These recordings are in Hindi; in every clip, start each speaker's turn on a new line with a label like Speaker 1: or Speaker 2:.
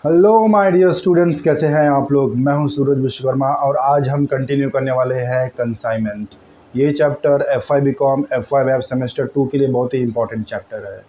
Speaker 1: हेलो माय डियर स्टूडेंट्स, कैसे हैं आप लोग। मैं हूं सूरज विश्वकर्मा और आज हम कंटिन्यू करने वाले हैं कंसाइनमेंट। ये chapter F Y B com F Y वेब सेमेस्टर 2 के लिए बहुत ही इंपॉर्टेंट चैप्टर है।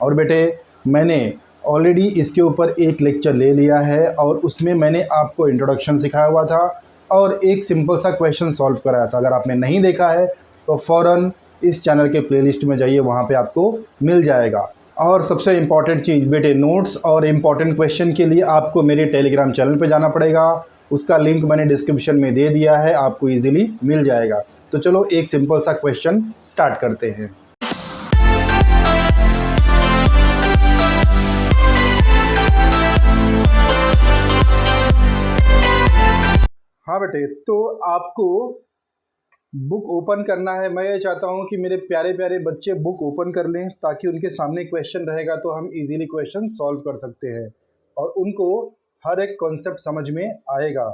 Speaker 1: और बेटे, मैंने ऑलरेडी इसके ऊपर एक लेक्चर ले लिया है और उसमें मैंने आपको इंट्रोडक्शन सिखाया हुआ था और एक सिंपल सा क्वेश्चन सॉल्व कराया था। अगर आपने नहीं देखा है तो फ़ौरन इस चैनल के प्लेलिस्ट में जाइए, वहाँ पे आपको मिल जाएगा। और सबसे इम्पॉर्टेंट चीज़ बेटे, नोट्स और इम्पॉर्टेंट क्वेश्चन के लिए आपको मेरे टेलीग्राम चैनल पे जाना पड़ेगा। उसका लिंक मैंने डिस्क्रिप्शन में दे दिया है, आपको इजीली मिल जाएगा। तो चलो एक सिंपल सा क्वेश्चन स्टार्ट करते हैं। हाँ बेटे, तो आपको बुक ओपन करना है। मैं ये चाहता हूँ कि मेरे प्यारे प्यारे बच्चे बुक ओपन कर लें ताकि उनके सामने क्वेश्चन रहेगा तो हम इजीली क्वेश्चन सॉल्व कर सकते हैं और उनको हर एक कॉन्सेप्ट समझ में आएगा।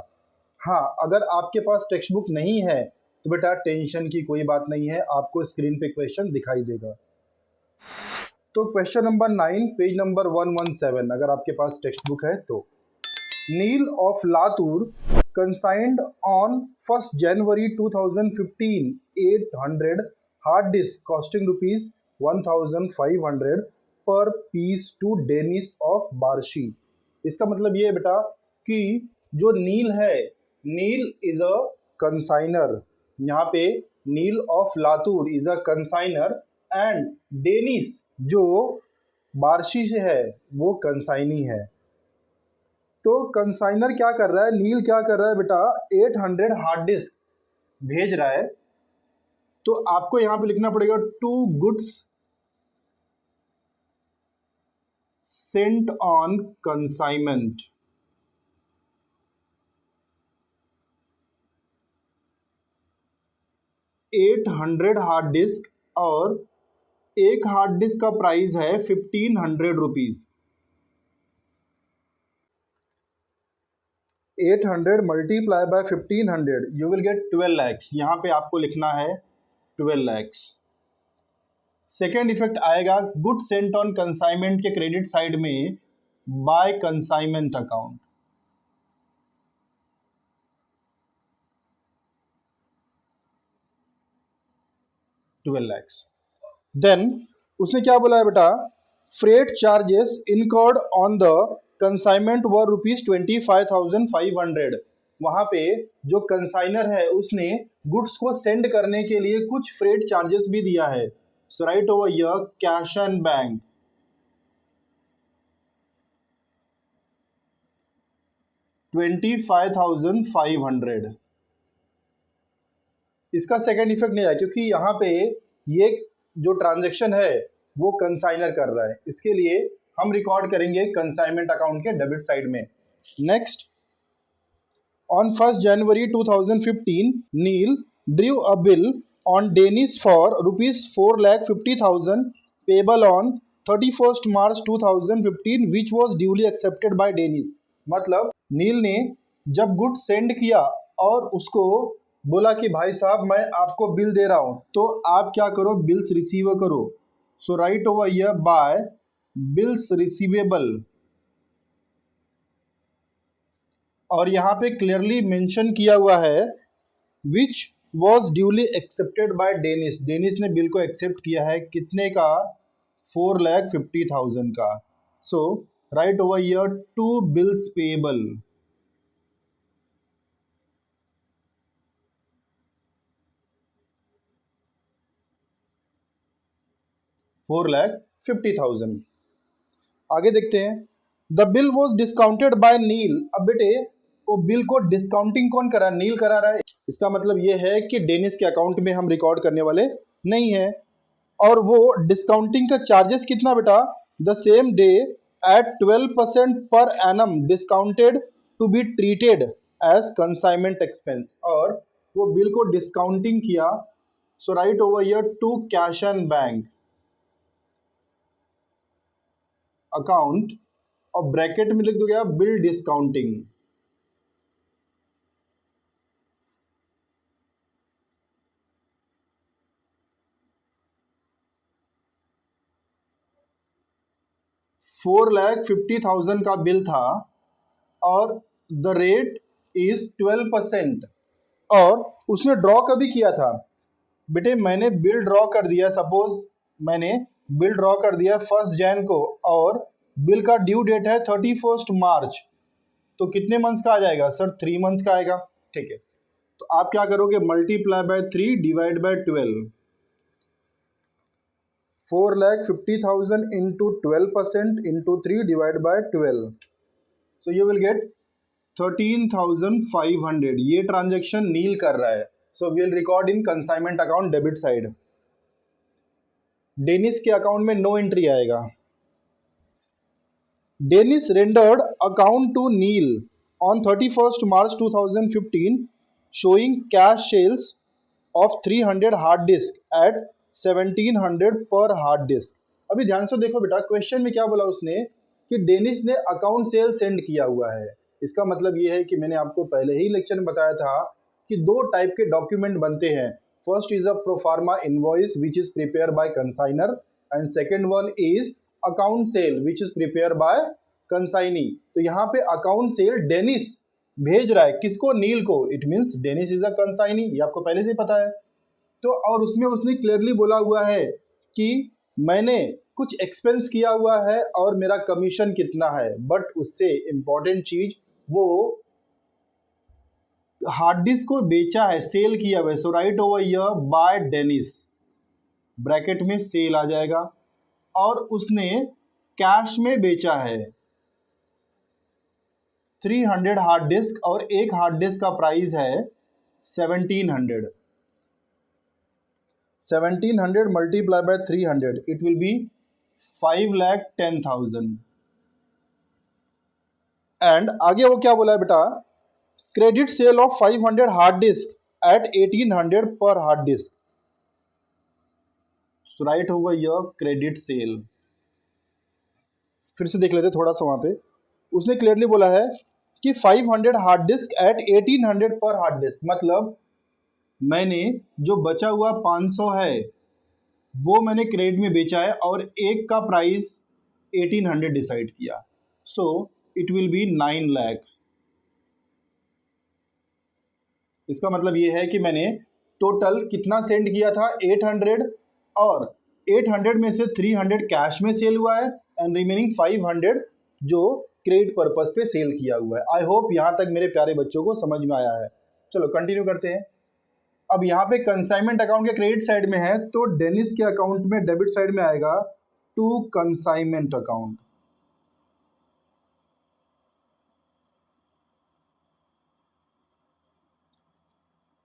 Speaker 1: हाँ, अगर आपके पास टेक्स्ट बुक नहीं है तो बेटा टेंशन की कोई बात नहीं है, आपको स्क्रीन पे क्वेश्चन दिखाई देगा। तो क्वेश्चन नंबर 9, पेज नंबर 117, अगर आपके पास टेक्स्ट बुक है तो। Neil of Latur consigned on 1st January 2015 800 hard disk costing rupees 1500 per piece to Dennis of Barshi। इसका मतलब ये है बेटा कि जो नील है, नील इज अ कंसाइनर। यहाँ पे Neel of Latur is a consignor and Dennis जो बार्शी से है वो कंसाइनी है। तो कंसाइनर क्या कर रहा है, नील क्या कर रहा है बेटा, 800 हार्ड डिस्क भेज रहा है। तो आपको यहां पे लिखना पड़ेगा to goods sent on consignment. At 800 hard disk और एक हार्ड डिस्क का प्राइस है 1500 rupees. 800 multiply by 1500 you will get 12 lakhs. यहाँ पे आपको लिखना है 12 लैक्स। सेकेंड इफेक्ट आएगा गुड सेंट ऑन कंसाइनमेंट के क्रेडिट साइड में by consignment account. Twelve lakhs. Then उसने क्या बोला है बेटा, freight charges incurred on the consignment were rupees 25,500। वहां पे जो कंसाइनर है उसने गुड्स को सेंड करने के लिए कुछ फ्रेट चार्जेस भी दिया है। So write over here cash and bank 25,500। इसका सेकेंड इफेक्ट नहीं आया क्योंकि यहाँ पे ये जो ट्रांजैक्शन है वो कंसाइनर कर रहा है, इसके लिए हम रिकॉर्ड करेंगे कंसाइनमेंट अकाउंट के डेबिट साइड में। Next, on 1st January 2015 Neel drew a bill on Dennis for rupees 4,50,000 payable on 31st March 2015 which was duly accepted by Dennis. मतलब नील ने जब गुड सेंड किया और उसको बोला कि भाई साहब मैं आपको बिल दे रहा हूं तो आप क्या करो, बिल्स रिसीव करो। So write over here by bills receivable. और यहाँ पे क्लियरली मेंशन किया हुआ है which was duly accepted by Dennis. Dennis ने बिल को एक्सेप्ट किया है कितने का, 4,50,000 का। So write over here to bills payable. 4,50,000। आगे देखते हैं, the bill was discounted by Neel. अब बेटे वो बिल को डिस्काउंटिंग कौन करा, नील करा रहा है। इसका मतलब ये है कि डेनिस के अकाउंट में हम रिकॉर्ड करने वाले नहीं है। और वो डिस्काउंटिंग का चार्जेस कितना बेटा, द सेम डे एट 12% पर एनम discounted to be treated as consignment expense. और वो बिल को डिस्काउंटिंग किया। So write over here to cash and bank account और ब्रैकेट में लिख दो गया बिल डिस्काउंटिंग। $4,50,000 का बिल था और द रेट इज 12%। और उसने ड्रॉ कभी किया था बेटे, मैंने बिल ड्रॉ कर दिया, सपोज मैंने बिल ड्रॉ कर दिया 1 जैन को और बिल का ड्यू डेट है 31 मार्च, तो कितने मंथ्स का आ जाएगा सर? 3 मंथ्स का आएगा। ठीक है, तो आप क्या करोगे, multiply by 3 divide by 12, 4,50,000 into 12% into 3 divide by 12, so you will get 13,500। ये ट्रांजेक्शन नील कर रहा है, so will record in consignment account debit side. Dennis के अकाउंट में नो एंट्री आएगा। Dennis rendered account to Neil on 31st March 2015 showing cash sales of 300 hard disk at 1700 per hard disk। अभी ध्यान से देखो बेटा, क्वेश्चन में क्या बोला उसने कि डेनिस ने अकाउंट सेल सेंड किया हुआ है। इसका मतलब ये है कि मैंने आपको पहले ही लेक्चर में बताया था कि 2 टाइप के डॉक्यूमेंट बनते हैं। First is a proforma invoice which is prepare by consignor and second one is account sale which is prepare by consignee. तो यहाँ पे अकाउंट सेल डेनिस भेज रहा है किसको? नील को। It means Dennis is a consignee, ये आपको पहले से पता है। तो और उसमें उसने क्लियरली बोला हुआ है कि मैंने कुछ एक्सपेंस किया हुआ है और मेरा कमीशन कितना है, बट उससे इंपॉर्टेंट चीज वो हार्ड डिस्क को बेचा है, सेल किया हुआ है। So write over here by Dennis, bracket में सेल आ जाएगा, और उसने कैश में बेचा है 300 हार्ड डिस्क, और एक हार्ड डिस्क का प्राइस है 1700। 1700 multiply by 300, it will be 5,10,000। And आगे वो क्या बोला है बेटा, credit sale of 500 hard disk at 1800 पर hard disk. So write over here credit sale. फिर से देख लेते थोड़ा सा, वहां पे उसने क्लियरली बोला है कि 500 हार्ड डिस्क एट 1800 पर हार्ड डिस्क, मतलब मैंने जो बचा हुआ 500 है वो मैंने क्रेडिट में बेचा है और एक का प्राइस 1800 डिसाइड किया, so it will B 9 lakh. इसका मतलब ये है कि मैंने टोटल कितना सेंड किया था 800, और 800 में से 300 कैश में सेल हुआ है एंड रिमेनिंग 500 जो क्रेडिट पर्पस पे सेल किया हुआ है। आई होप यहाँ तक मेरे प्यारे बच्चों को समझ में आया है। चलो कंटिन्यू करते हैं। अब यहाँ पे कंसाइनमेंट अकाउंट के क्रेडिट साइड में है, तो डेनिस के अकाउंट में डेबिट साइड में आएगा to consignment account.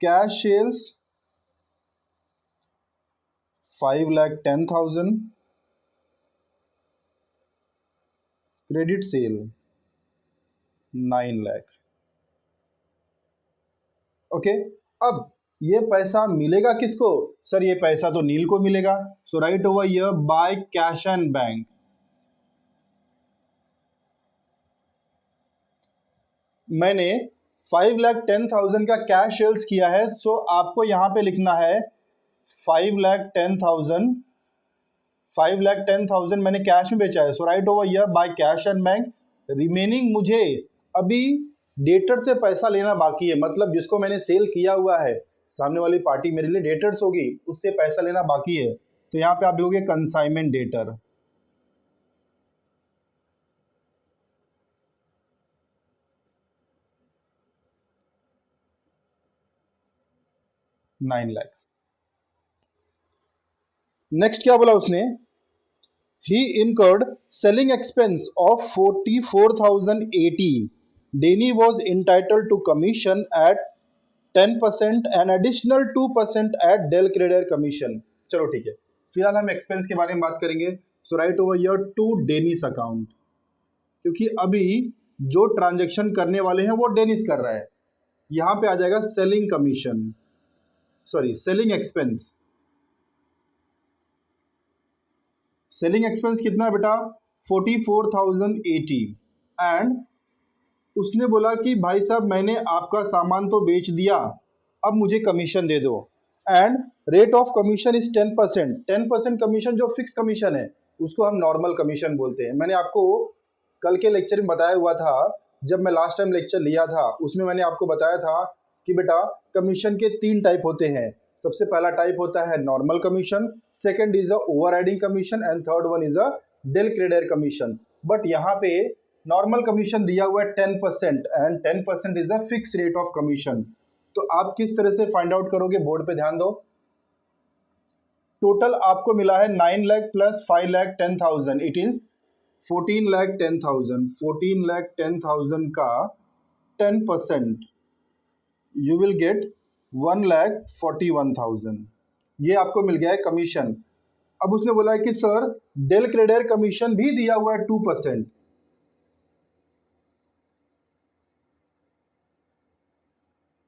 Speaker 1: Cash sales 5,10,000, credit sale 9 lakh. Okay, अब ये पैसा मिलेगा किसको? सर ये पैसा तो नील को मिलेगा। So write over here by cash and bank. मैंने 5,10,000 का कैश सेल्स किया है, सो आपको यहां पे लिखना है 5,10,000, 5,10,000 मैंने कैश में बेचा है। So write over here by cash and bank. Remaining मुझे अभी डेटर से पैसा लेना बाकी है, मतलब जिसको मैंने सेल किया हुआ है, सामने वाली पार्टी मेरे लिए डेटर्स होगी, उससे पैसा लेना बाकी है। तो यहाँ पे आप लिखोगे कंसाइनमेंट डेटर। $9 लाख। नेक्स्ट क्या बोला उसने, he incurred selling expense of 44,080। Denny was entitled to commission at 10% and additional 2% at del credere commission. चलो ठीक है, फिलहाल हम एक्सपेंस के बारे में बात करेंगे। So write over here to Dennis account, क्योंकि अभी जो ट्रांजेक्शन करने वाले हैं वो डेनिस कर रहा है। यहां पे आ जाएगा selling commission, sorry selling expense. Selling expense कितना है बेटा? 44,080। एंड उसने बोला कि भाई साहब मैंने आपका सामान तो बेच दिया, अब मुझे कमीशन दे दो। And rate of commission is 10%। 10% commission जो फिक्स कमीशन है उसको हम नॉर्मल कमीशन बोलते हैं। मैंने आपको कल के लेक्चर में बताया हुआ था जब मैं लास्ट टाइम लेक्चर लिया था उसमें मैंने आपको बताया था कि बेटा कमीशन के 3 टाइप होते हैं। सबसे पहला टाइप होता है normal commission, second is a overriding commission and third one is a del credere commission. But यहाँ पे नॉर्मल कमीशन दिया हुआ है 10% and 10% is the fix rate of commission. तो आप किस तरह से फाइंड आउट करोगे, बोर्ड पे ध्यान दो। टोटल आपको मिला है 9 lakh plus 5 lakh 10,000, it is 14 lakh 10,000। 14 lakh 10,000 का 10% यू विल गेट 1,41,000। ये आपको मिल गया है कमीशन। अब उसने बोला है कि सर डेल क्रेडियर कमीशन भी दिया हुआ है 2%।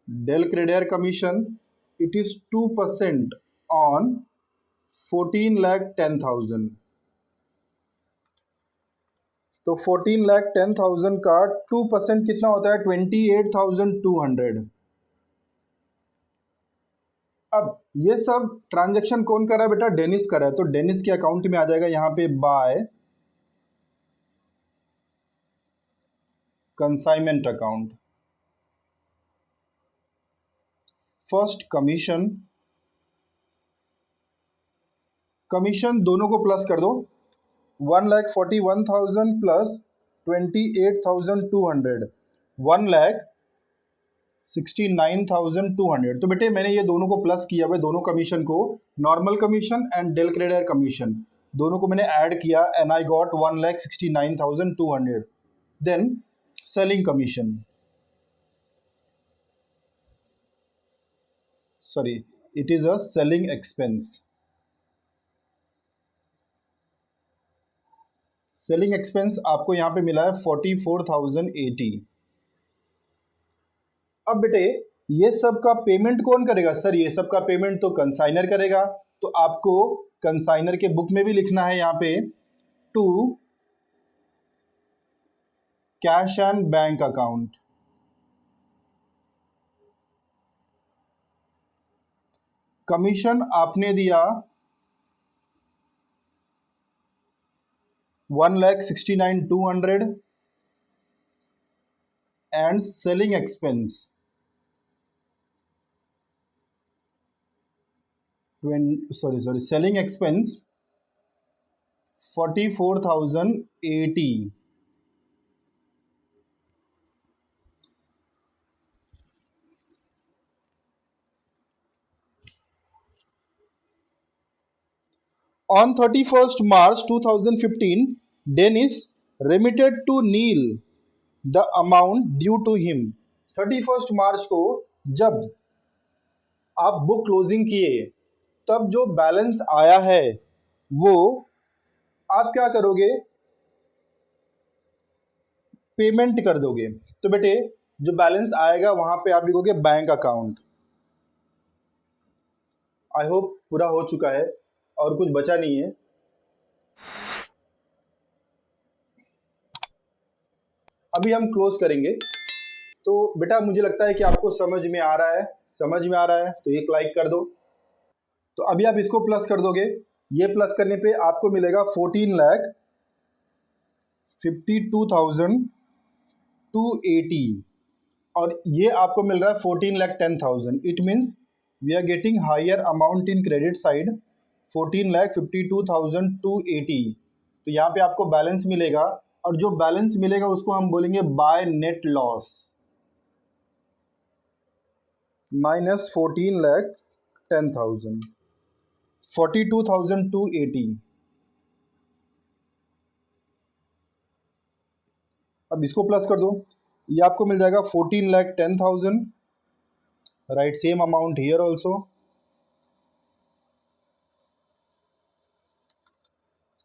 Speaker 1: Del credere commission it is 2% on 14,10,000। तो 14,10,000 का 2% कितना होता है, 28,200। अब ये सब ट्रांजैक्शन कौन कर रहा है बेटा, डेनिस कर रहा है। तो डेनिस के अकाउंट में आ जाएगा यहाँ पे by consignment account. First commission, commission दोनों को प्लस कर दो, 1,41,000 प्लस 28,200, 1,69,200। तो बेटे मैंने ये दोनों को प्लस किया हुआ, दोनों कमीशन को, normal commission and del credere commission, दोनों को मैंने ऐड किया and I got 1,69,200। Then selling commission, sorry it is a selling expense. Selling expense आपको यहाँ पे मिला है 44,080। अब बेटे ये सब का पेमेंट कौन करेगा, सर ये सब का पेमेंट तो कंसाइनर करेगा। तो आपको कंसाइनर के बुक में भी लिखना है यहाँ पे to cash and bank account. Commission आपने दिया 1,69,200 and selling expense selling expense 44,080। On 31st March 2015, Dennis remitted to Neil the amount due to him। 31st मार्च को जब आप बुक क्लोजिंग किए तब जो बैलेंस आया है वो आप क्या करोगे, पेमेंट कर दोगे। तो बेटे जो बैलेंस आएगा वहां पे आप लिखोगे बैंक अकाउंट। आई होप पूरा हो चुका है और कुछ बचा नहीं है। अभी हम क्लोज करेंगे। तो बेटा मुझे लगता है कि आपको समझ में आ रहा है, समझ में आ रहा है तो एक लाइक कर दो। तो अभी आप इसको प्लस कर दोगे, ये प्लस करने पे आपको मिलेगा 14,52,280 और ये आपको मिल रहा है 14,10,000। It means we are getting higher amount in credit side 14,52,280। तो यहाँ पे आपको बैलेंस मिलेगा और जो बैलेंस मिलेगा उसको हम बोलेंगे बाय नेट लॉस माइनस 14,10,000, 42,280। अब इसको प्लस कर दो, ये आपको मिल जाएगा 14,10,000। Right same amount here also,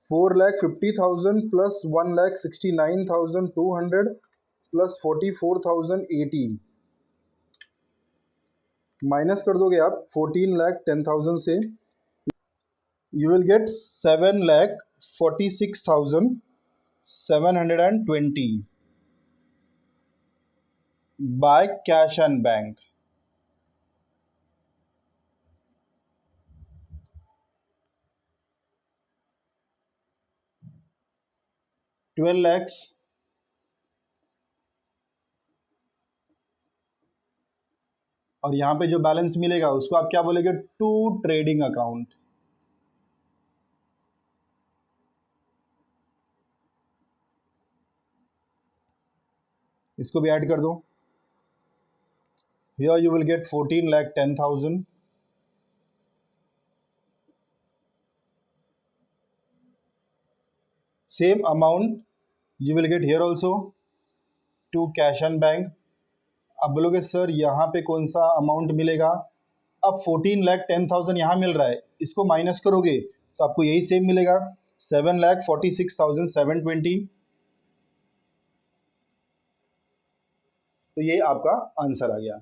Speaker 1: 4,50,000 plus 1,69,200 plus 44,080 minus कर दोगे आप 14,10,000 से, you will get 7,46,720 by cash and bank। 12 lakhs और यहाँ पे जो बैलेंस मिलेगा उसको आप क्या बोलेंगे, टू ट्रेडिंग अकाउंट। इसको भी ऐड कर दो। Here you will get 14,10,000। Same amount you will get here also to cash and bank. अब बोलोगे सर यहाँ पे कौन सा अमाउंट मिलेगा, अब 14,10,000 यहाँ मिल रहा है, इसको माइनस करोगे तो आपको यही सेम मिलेगा, 7,46,720। तो ये आपका आंसर आ गया।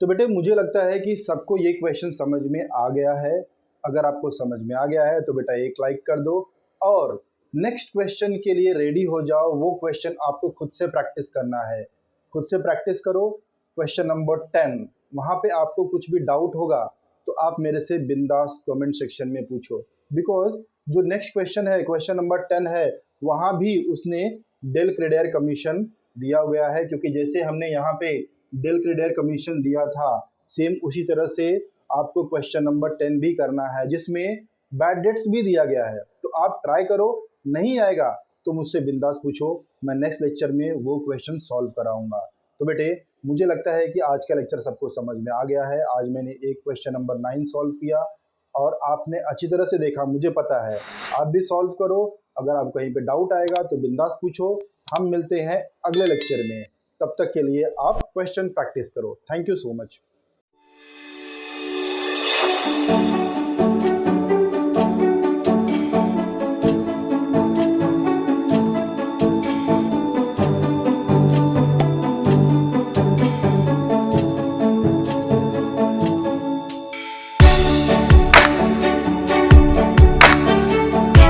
Speaker 1: तो बेटे मुझे लगता है कि सबको ये क्वेश्चन समझ में आ गया है। अगर आपको समझ में आ गया है तो बेटा एक लाइक कर दो और नेक्स्ट क्वेश्चन के लिए रेडी हो जाओ। वो क्वेश्चन आपको खुद से प्रैक्टिस करना है, खुद से प्रैक्टिस करो। क्वेश्चन नंबर 10, वहाँ पे आपको कुछ भी डाउट होगा तो आप मेरे से बिंदास कमेंट सेक्शन में पूछो, बिकॉज जो नेक्स्ट क्वेश्चन है, क्वेश्चन नंबर 10 है, वहाँ भी उसने डेल क्रेडियर कमीशन दिया गया है, क्योंकि जैसे हमने यहाँ पे डेल क्रेडियर कमीशन दिया था सेम उसी तरह से आपको क्वेश्चन नंबर 10 भी करना है, जिसमें बैड डेट्स भी दिया गया है। तो आप ट्राई करो, नहीं आएगा तो मुझसे बिंदास पूछो, मैं नेक्स्ट लेक्चर में वो क्वेश्चन सॉल्व कराऊंगा। तो बेटे मुझे लगता है कि आज का लेक्चर सबको समझ में आ गया है। आज मैंने एक क्वेश्चन नंबर 9 सॉल्व किया और आपने अच्छी तरह से देखा, मुझे पता है। आप भी सॉल्व करो, अगर आपको कहीं पे डाउट आएगा तो बिंदास पूछो। हम मिलते हैं अगले लेक्चर में, तब तक के लिए आप क्वेश्चन प्रैक्टिस करो। Thank you so much.